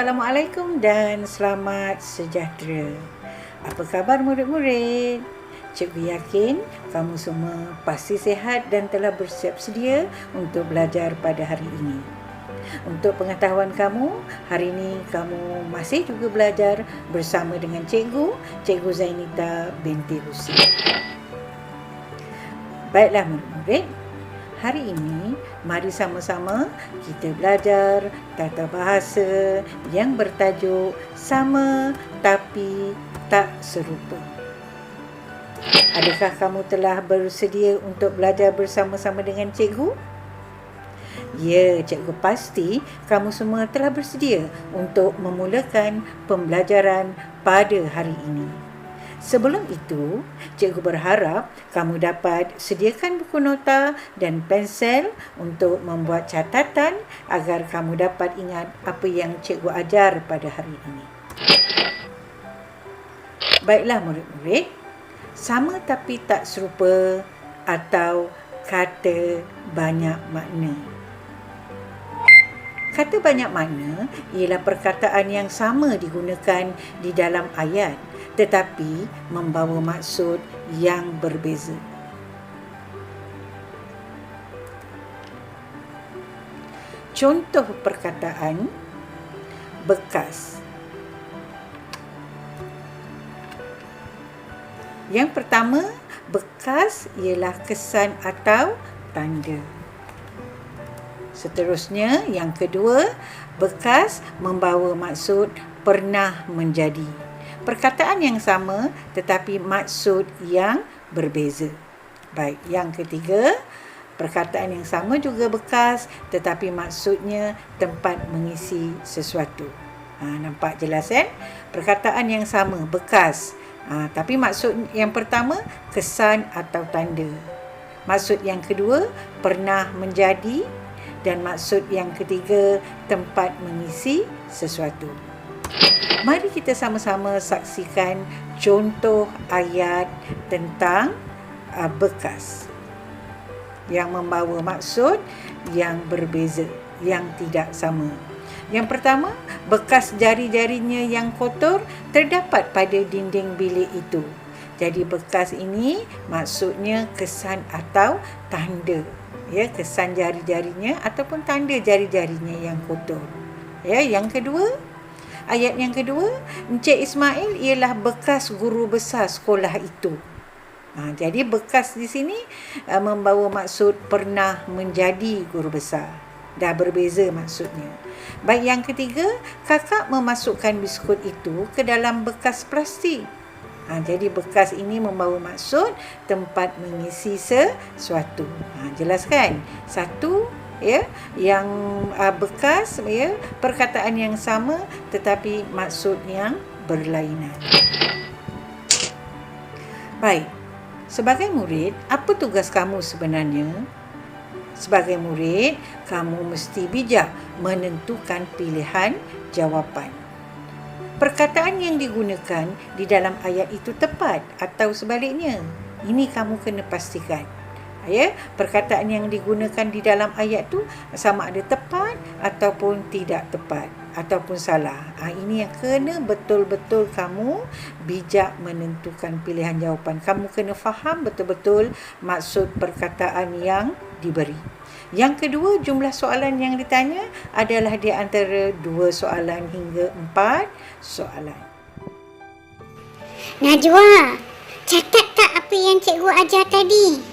Assalamualaikum dan selamat sejahtera. Apa khabar murid-murid? Cikgu yakin kamu semua pasti sihat dan telah bersiap sedia untuk belajar pada hari ini. Untuk pengetahuan kamu, hari ini kamu masih juga belajar bersama dengan Cikgu Zainita binti Husin. Baiklah murid-murid, hari ini mari sama-sama kita belajar tata bahasa yang bertajuk Sama Tapi Tak Serupa. Adakah kamu telah bersedia untuk belajar bersama-sama dengan cikgu? Ya, cikgu pasti kamu semua telah bersedia untuk memulakan pembelajaran pada hari ini. Sebelum itu, cikgu berharap kamu dapat sediakan buku nota dan pensel untuk membuat catatan agar kamu dapat ingat apa yang cikgu ajar pada hari ini. Baiklah murid-murid, sama tapi tak serupa atau kata banyak makna. Kata banyak makna ialah perkataan yang sama digunakan di dalam ayat tetapi membawa maksud yang berbeza. Contoh perkataan bekas. Yang pertama, bekas ialah kesan atau tanda. Seterusnya, yang kedua, bekas membawa maksud pernah menjadi. Perkataan yang sama tetapi maksud yang berbeza. Baik, yang ketiga, perkataan yang sama juga bekas tetapi maksudnya tempat mengisi sesuatu. Nampak jelas kan? Perkataan yang sama, bekas. Tapi maksud yang pertama, kesan atau tanda. Maksud yang kedua, pernah menjadi. Dan maksud yang ketiga, tempat mengisi sesuatu. Mari kita sama-sama saksikan contoh ayat tentang bekas yang membawa maksud yang berbeza, yang tidak sama. Yang pertama, bekas jari-jarinya yang kotor terdapat pada dinding bilik itu. Jadi bekas ini maksudnya kesan atau tanda. Ya, kesan jari-jarinya ataupun tanda jari-jarinya yang kotor. Ya, yang kedua, ayat yang kedua, Encik Ismail ialah bekas guru besar sekolah itu. Jadi bekas di sini membawa maksud pernah menjadi guru besar. Dah berbeza maksudnya. Baik, yang ketiga, kakak memasukkan biskut itu ke dalam bekas plastik. Jadi bekas ini membawa maksud tempat mengisi sesuatu. Jelas kan? Satu, ya, yang bekas, ya, perkataan yang sama tetapi maksud yang berlainan. Baik, sebagai murid, apa tugas kamu sebenarnya? Sebagai murid, kamu mesti bijak menentukan pilihan jawapan. Perkataan yang digunakan di dalam ayat itu tepat atau sebaliknya. Ini kamu kena pastikan. Ya, perkataan yang digunakan di dalam ayat tu sama ada tepat ataupun tidak tepat ataupun salah. Ini yang kena betul-betul kamu bijak menentukan pilihan jawapan. Kamu kena faham betul-betul maksud perkataan yang diberi. Yang kedua, jumlah soalan yang ditanya adalah di antara 2 soalan hingga 4 soalan. Najwa, catat tak apa yang cikgu ajar tadi?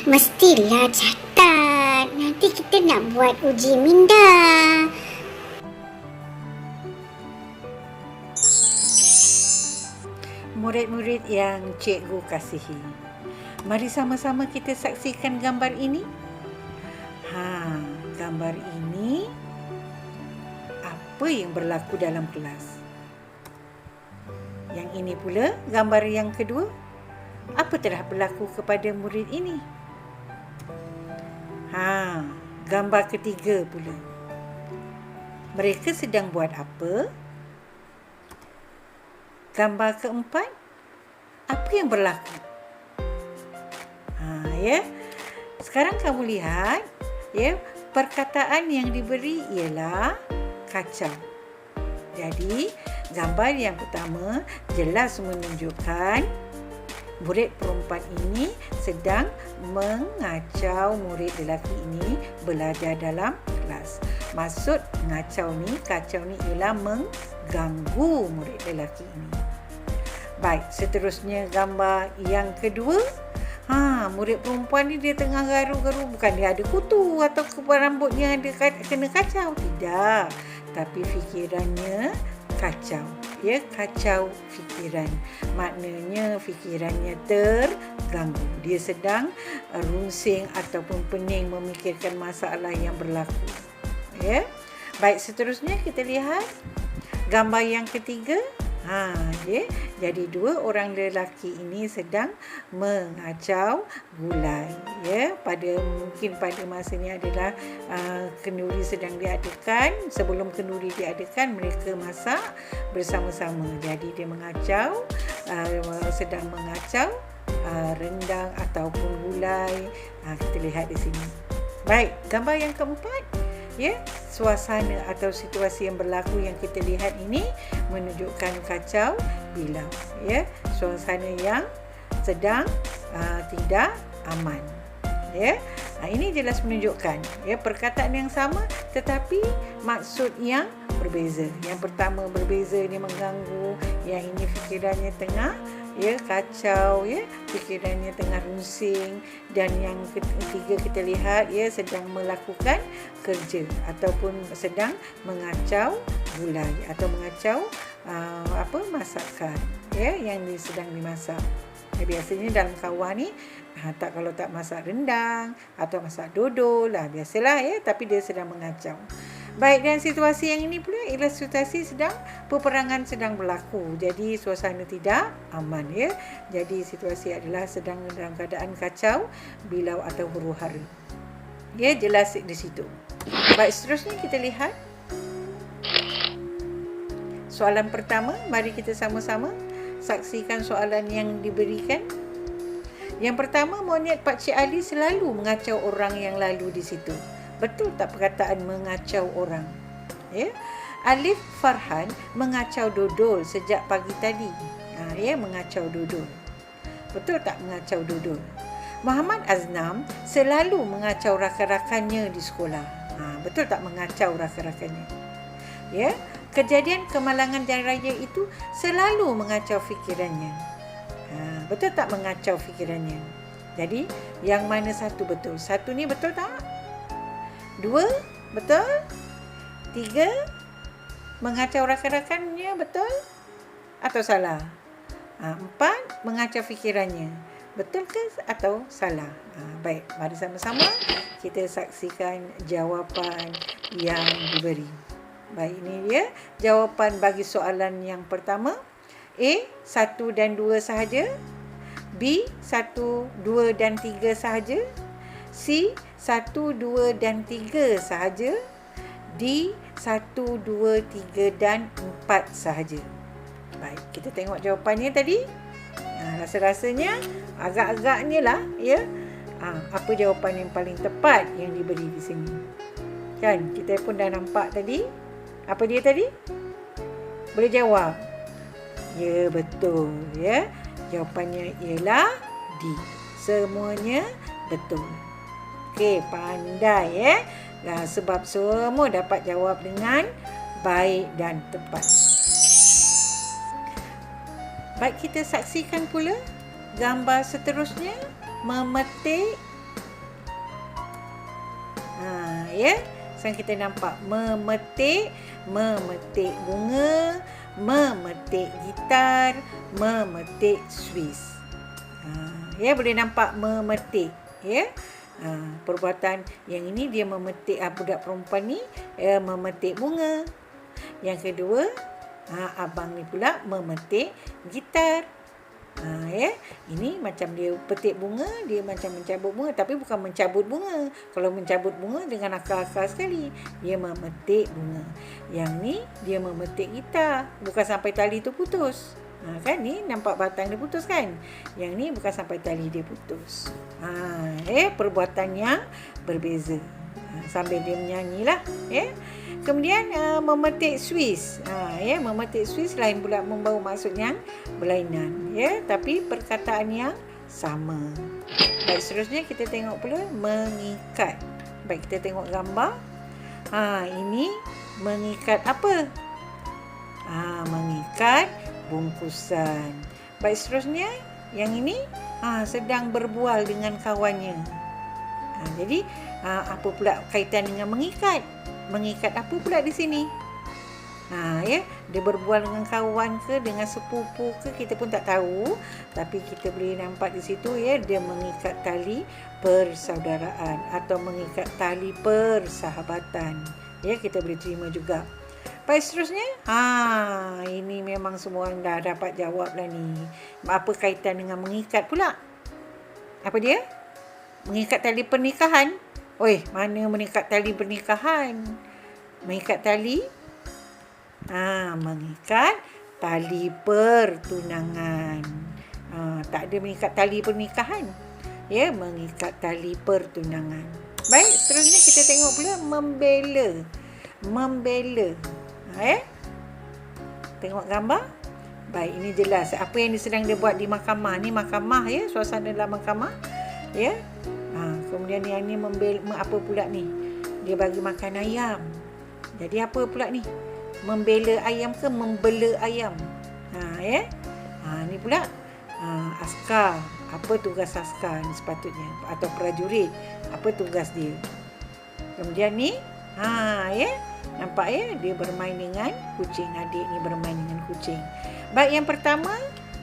Mestilah catat. Nanti kita nak buat uji minda. Murid-murid yang cikgu kasihi, mari sama-sama kita saksikan gambar ini. Gambar ini apa yang berlaku dalam kelas? Yang ini pula gambar yang kedua. Apa telah berlaku kepada murid ini? Gambar ketiga pula. Mereka sedang buat apa? Gambar keempat, apa yang berlaku? Ya. Sekarang kamu lihat, ya, Perkataan yang diberi ialah kacau. Jadi, gambar yang pertama jelas menunjukkan murid perempuan ini sedang mengacau murid lelaki ini belajar dalam kelas. Maksud mengacau ni, kacau ni ialah mengganggu murid lelaki ini. Baik, seterusnya gambar yang kedua. Murid perempuan ni dia tengah garu-garu. Bukan dia ada kutu atau rambutnya ada kena kacau. Tidak. Tapi fikirannya kacau. Ya, kacau fikiran. Maknanya fikirannya terganggu. Dia sedang runsing ataupun pening memikirkan masalah yang berlaku. Ya. Baik, seterusnya kita lihat gambar yang ketiga. Jadi dua orang lelaki ini sedang mengacau gulai. Ya, mungkin pada masa ini adalah kenduri sedang diadakan. Sebelum kenduri diadakan, mereka masak bersama-sama. Jadi dia mengacau, sedang mengacau rendang ataupun gulai. Kita lihat di sini. Baik, gambar yang keempat. Ya, suasana atau situasi yang berlaku yang kita lihat ini menunjukkan kacau bilau. Ya, suasana yang sedang tidak aman. Ya, ini jelas menunjukkan perkataan yang sama tetapi maksud yang berbeza. Yang pertama berbeza, dia mengganggu. Yang ini fikirannya tengah kacau, fikirannya tengah runsing. Dan yang ketiga kita lihat sedang melakukan kerja ataupun sedang mengacau gulai atau mengacau masakan yang sedang dimasak. Biasanya dalam kawan ni kalau tak masak rendang atau masak dodol biasalah tapi dia sedang mengacau. Baik, dan situasi yang ini pula ialah situasi peperangan sedang berlaku. Jadi suasana tidak aman. Jadi situasi adalah sedang dalam keadaan kacau, bilau atau huru-hara. Jelas di situ. Baik, seterusnya kita lihat soalan pertama. Mari kita sama-sama saksikan soalan yang diberikan. Yang pertama, monyet Pakcik Ali selalu mengacau orang yang lalu di situ. Betul tak perkataan mengacau orang? Alif Farhan mengacau dodol sejak pagi tadi. Mengacau dodol. Betul tak mengacau dodol? Muhammad Aznam selalu mengacau rakan-rakannya di sekolah. Betul tak mengacau rakan-rakannya? Kejadian kemalangan jalan raya itu selalu mengacau fikirannya. Betul tak mengacau fikirannya? Jadi, yang mana satu betul? Satu ni betul tak? Dua, betul? Tiga, mengacau rakan-rakannya, betul? Atau salah? Empat, mengacau fikirannya. Betul ke atau salah? Baik, mari sama-sama kita saksikan jawapan yang diberi. Baik, ini dia jawapan bagi soalan yang pertama. A, 1 dan 2 sahaja. B, 1, 2 dan 3 sahaja. C, 1, 2 dan 3 sahaja. D, 1, 2, 3 dan 4 sahaja. Baik, kita tengok jawapannya tadi. Rasa-rasanya agak-agaknya lah apa jawapan yang paling tepat yang diberi di sini. Kan, kita pun dah nampak tadi. Apa dia tadi? Boleh jawab? Ya, betul. Jawapannya ialah D. Semuanya betul. Okey, pandai sebab semua dapat jawab dengan baik dan tepat. Baik, kita saksikan pula gambar seterusnya. Memetik. Sekarang kita nampak memetik bunga, memetik gitar, memetik Swiss. Boleh nampak memetik. Perbuatan yang ini dia memetik budak perempuan ni memetik bunga. Yang kedua, abang ni pula memetik gitar. Ini macam dia petik bunga, dia macam mencabut bunga, tapi bukan mencabut bunga. Kalau mencabut bunga dengan akal-akal sekali, dia memetik bunga. Yang ni dia memetik gitar, bukan sampai tali tu putus. Kan ni nampak batang dia putus kan? Yang ni bukan sampai tali dia putus. Perbuatan yang berbeza. Sambil dia menyanyilah, ya. Kemudian memetik Swiss. Ya, memetik Swiss lain pula membawa maksud yang berlainan, ya, tapi perkataan yang sama. Baik, seterusnya kita tengok pula mengikat. Baik, kita tengok gambar. Ini mengikat apa? Mengikat bungkusan. Baik, seterusnya yang ini sedang berbual dengan kawannya. Jadi apa pula kaitan dengan mengikat? Mengikat apa pula di sini? Ya, dia berbual dengan kawan ke, dengan sepupu ke, kita pun tak tahu, tapi kita boleh nampak di situ, ya, dia mengikat tali persaudaraan atau mengikat tali persahabatan. Ya, kita boleh terima juga. Baik, seterusnya, ini memang semua orang dah dapat jawab lah ni. Apa kaitan dengan mengikat pula? Apa dia? Mengikat tali pernikahan. Oi, mana mengikat tali pernikahan? Mengikat tali? Mengikat tali pertunangan. Tak ada mengikat tali pernikahan. Ya, mengikat tali pertunangan. Baik, seterusnya kita tengok pula membela. Membela. Tengok gambar. Baik, ini jelas apa yang sedang dia buat di mahkamah. Ni mahkamah, ya, suasana dalam mahkamah. Ya. Kemudian yang ni membela apa pula ni? Dia bagi makan ayam. Jadi apa pula ni? Membela ayam ke membela ayam? Ya. Ni pula askar. Apa tugas askar ni sepatutnya? Atau prajurit. Apa tugas dia? Kemudian ni, ya. Nampak, ya, dia bermain dengan kucing. Adik ni bermain dengan kucing. Baik, yang pertama,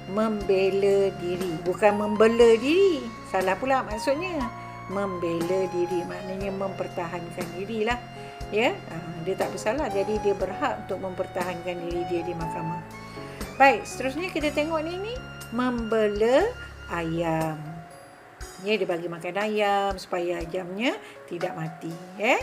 membela diri. Bukan membela diri. Salah pula maksudnya. Membela diri maknanya mempertahankan dirilah, ya. Dia tak bersalah, jadi dia berhak untuk mempertahankan diri dia di mahkamah. Baik, seterusnya kita tengok ni membela ayam. Ya, dia bagi makan ayam supaya ayamnya tidak mati, ya.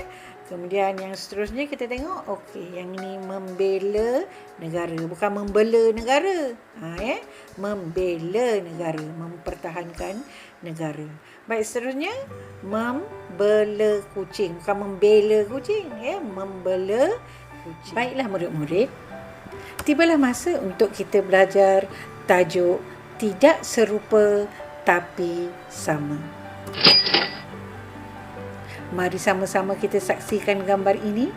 Kemudian yang seterusnya kita tengok, okey, yang ini membela negara, bukan membela negara. Ya, membela negara, mempertahankan negara. Baik, seterusnya membela kucing, bukan membela kucing, ya, membela kucing. Baiklah murid-murid, tibalah masa untuk kita belajar tajuk tidak serupa tapi sama. Mari sama-sama kita saksikan gambar ini.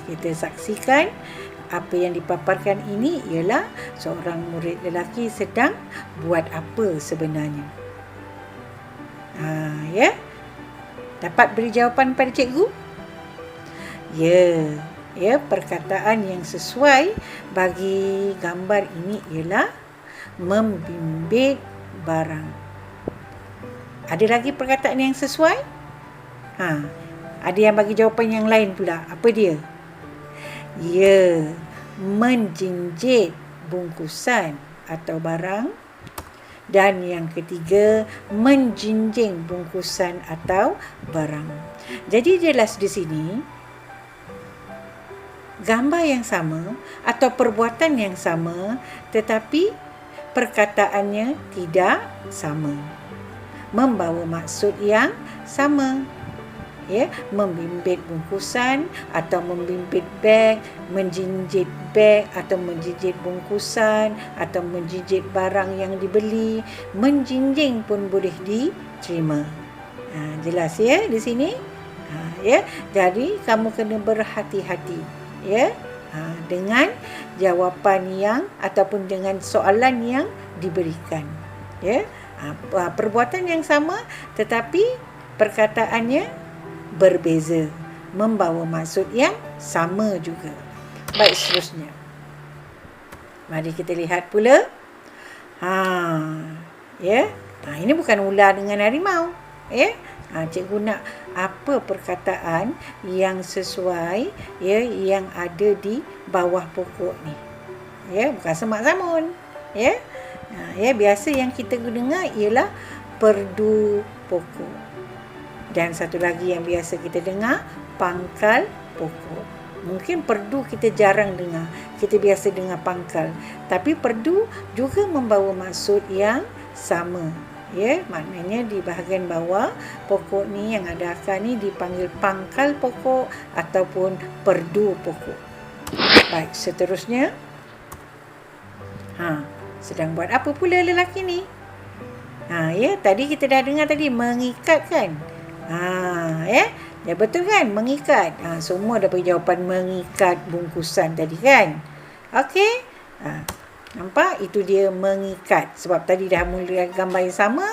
Kita saksikan apa yang dipaparkan ini ialah seorang murid lelaki sedang buat apa sebenarnya. Ya. Dapat beri jawapan pada cikgu? Ya, perkataan yang sesuai bagi gambar ini ialah membimbit barang. Ada lagi perkataan yang sesuai? Ada yang bagi jawapan yang lain pula. Apa dia? Ya, menjinjit bungkusan atau barang. Dan yang ketiga, menjinjing bungkusan atau barang. Jadi jelas di sini, gambar yang sama atau perbuatan yang sama, tetapi perkataannya tidak sama. Membawa maksud yang sama, ya, membimbit bungkusan atau membimbit beg, menjinjit beg atau menjinjit bungkusan atau menjinjit barang yang dibeli, menjinjing pun boleh diterima. Jelas, ya, di sini. Ya, jadi kamu kena berhati-hati, ya, dengan jawapan yang ataupun dengan soalan yang diberikan, ya. Perbuatan yang sama tetapi perkataannya berbeza, membawa maksud yang sama juga. Baik, seterusnya mari kita lihat pula. Ya, ini bukan ular dengan harimau, ya. Cikgu nak apa perkataan yang sesuai, ya, yang ada di bawah pokok ni, ya, bukan semak samun, ya. Ya, biasa yang kita dengar ialah perdu pokok. Dan satu lagi yang biasa kita dengar, pangkal pokok. Mungkin perdu kita jarang dengar, kita biasa dengar pangkal. Tapi perdu juga membawa maksud yang sama, Ya, maknanya di bahagian bawah pokok ni yang ada akar ni dipanggil pangkal pokok ataupun perdu pokok. Baik, seterusnya. Sedang buat apa pula lelaki ni? Ya, tadi kita dah dengar tadi mengikat kan? Ya betul kan? Mengikat. Semua dah bagi jawapan mengikat bungkusan tadi kan? Okey. Nampak? Itu dia mengikat. Sebab tadi dah mula gambar yang sama,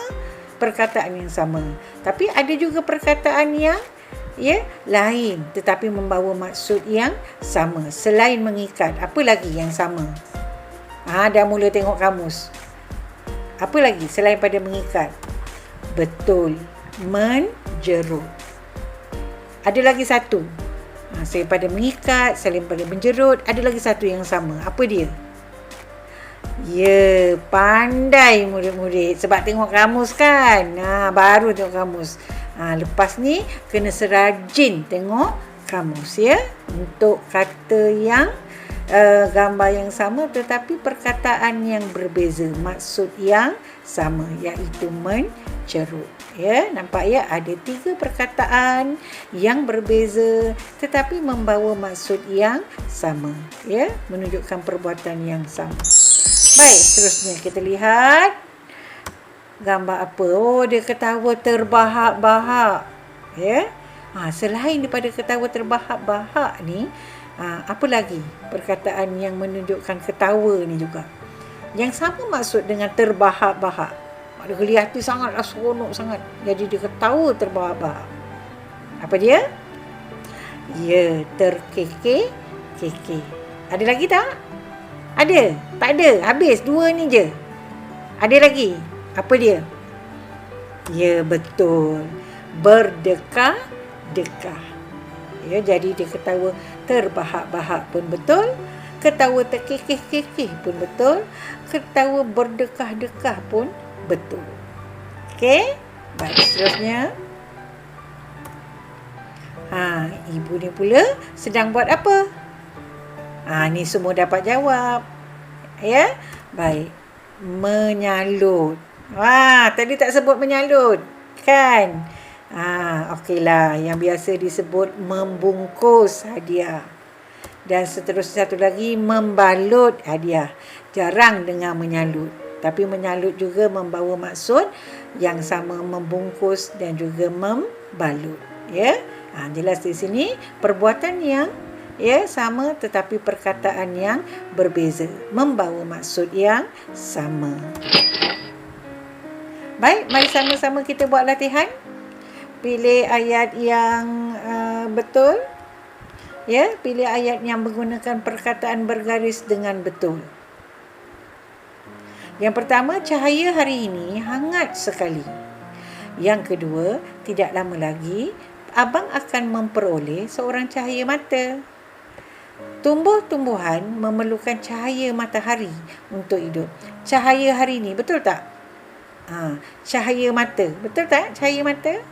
perkataan yang sama. Tapi ada juga perkataan yang lain tetapi membawa maksud yang sama. Selain mengikat, apa lagi yang sama? Dah mula tengok kamus. Apa lagi selain pada mengikat? Betul. Menjerut. Ada lagi satu. Selain pada mengikat, selain pada menjerut, ada lagi satu yang sama. Apa dia? Ya, pandai murid-murid. Sebab tengok kamus kan. Baru tengok kamus. Lepas ni, kena serajin tengok kamus ya. Untuk kata yang gambar yang sama tetapi perkataan yang berbeza. Maksud yang sama, iaitu menjerut. Ya, nampak ya, ada 3 perkataan yang berbeza tetapi membawa maksud yang sama. Ya, menunjukkan perbuatan yang sama. Baik, seterusnya kita lihat gambar apa? Dia ketawa terbahak-bahak. Ya. Selain daripada ketawa terbahak-bahak ni, apa lagi perkataan yang menunjukkan ketawa ni juga? Yang sama maksud dengan terbahak-bahak. Dia kelihatan sangatlah seronok sangat. Jadi dia ketawa terbahak-bahak. Apa dia? Ya, terkekeh-kekeh. Ada lagi tak? Ada? Tak ada? Habis 2 ni je. Ada lagi? Apa dia? Ya, betul. Berdekah-dekah. Ya, jadi dia ketawa terbahak-bahak pun betul. Ketawa terkekeh-kekeh pun betul. Ketawa berdekah-dekah pun betul. Okey? Baik, seterusnya. Ibu ni pula sedang buat apa? Ni semua dapat jawab. Ya? Baik. Menyalut. Tadi tak sebut menyalut. Kan? Okeylah. Yang biasa disebut membungkus hadiah. Dan seterusnya satu lagi, membalut hadiah. Jarang dengar menyalut. Tapi menyalut juga membawa maksud yang sama, membungkus dan juga membalut. Ya? Jelas di sini perbuatan yang sama tetapi perkataan yang berbeza, membawa maksud yang sama. Baik, mari sama-sama kita buat latihan. Pilih ayat yang betul. Ya, pilih ayat yang menggunakan perkataan bergaris dengan betul. Yang pertama, cahaya hari ini hangat sekali. Yang kedua, tidak lama lagi abang akan memperoleh seorang cahaya mata. Tumbuh-tumbuhan memerlukan cahaya matahari untuk hidup. Cahaya hari ini, betul tak? Cahaya mata, betul tak? Cahaya mata?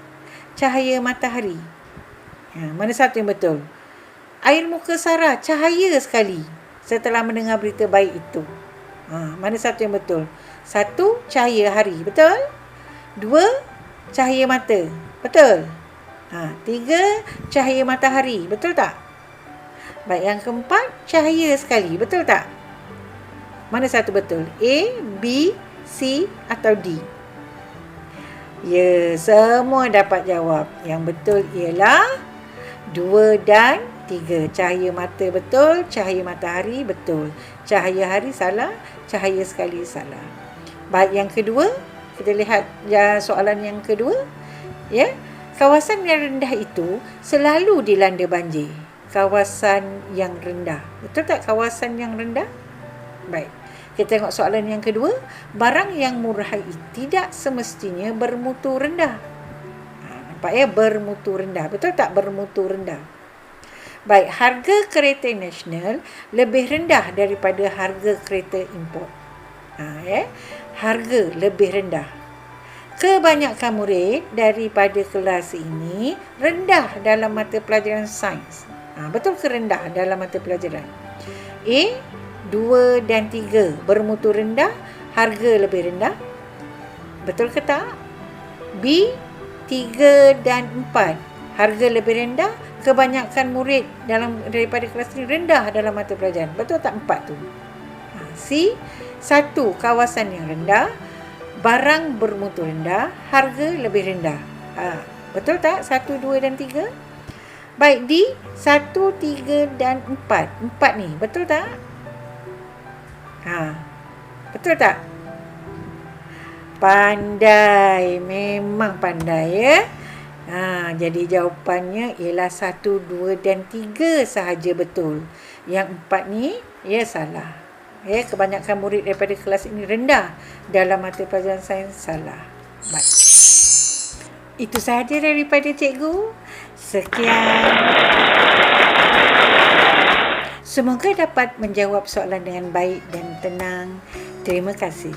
Cahaya matahari. Mana satu yang betul? Air muka Sarah cahaya sekali setelah mendengar berita baik itu. Mana satu yang betul? 1, cahaya hari, betul? 2, cahaya mata, betul? 3, cahaya matahari, betul tak? Baik, yang keempat, cahaya sekali, betul tak? Mana satu betul? A, B, C atau D? Ya, semua dapat jawab. Yang betul ialah 2 dan 3. Cahaya mata betul, cahaya matahari betul. Cahaya hari salah, cahaya sekali salah. Baik, yang kedua, kita lihat soalan yang kedua. Ya, kawasan yang rendah itu selalu dilanda banjir. Kawasan yang rendah. Betul tak kawasan yang rendah? Baik. Kita tengok soalan yang kedua. Barang yang murah tidak semestinya bermutu rendah. Nampak ya? Bermutu rendah. Betul tak bermutu rendah? Baik. Harga kereta nasional lebih rendah daripada harga kereta import. Harga lebih rendah. Kebanyakan murid daripada kelas ini rendah dalam mata pelajaran sains. Betul ke rendah dalam mata pelajaran? A, 2 dan 3 bermutu rendah, harga lebih rendah. Betul ke tak? B, 3 dan 4. Harga lebih rendah, kebanyakan murid daripada kelas ini rendah dalam mata pelajaran. Betul tak 4 tu? C, 1, kawasan yang rendah, barang bermutu rendah, harga lebih rendah. Betul tak? 1, 2 dan 3. Baik, D, 1, 3 dan 4. 4 ni, betul tak? Betul tak? Pandai, memang pandai ya. Jadi jawapannya ialah 1, 2 dan 3 sahaja betul. Yang 4 ni ya salah. Ya, kebanyakan murid daripada kelas ini rendah dalam mata pelajaran sains salah. Baik. Itu sahaja daripada cikgu. Sekian. Semoga dapat menjawab soalan dengan baik dan tenang. Terima kasih.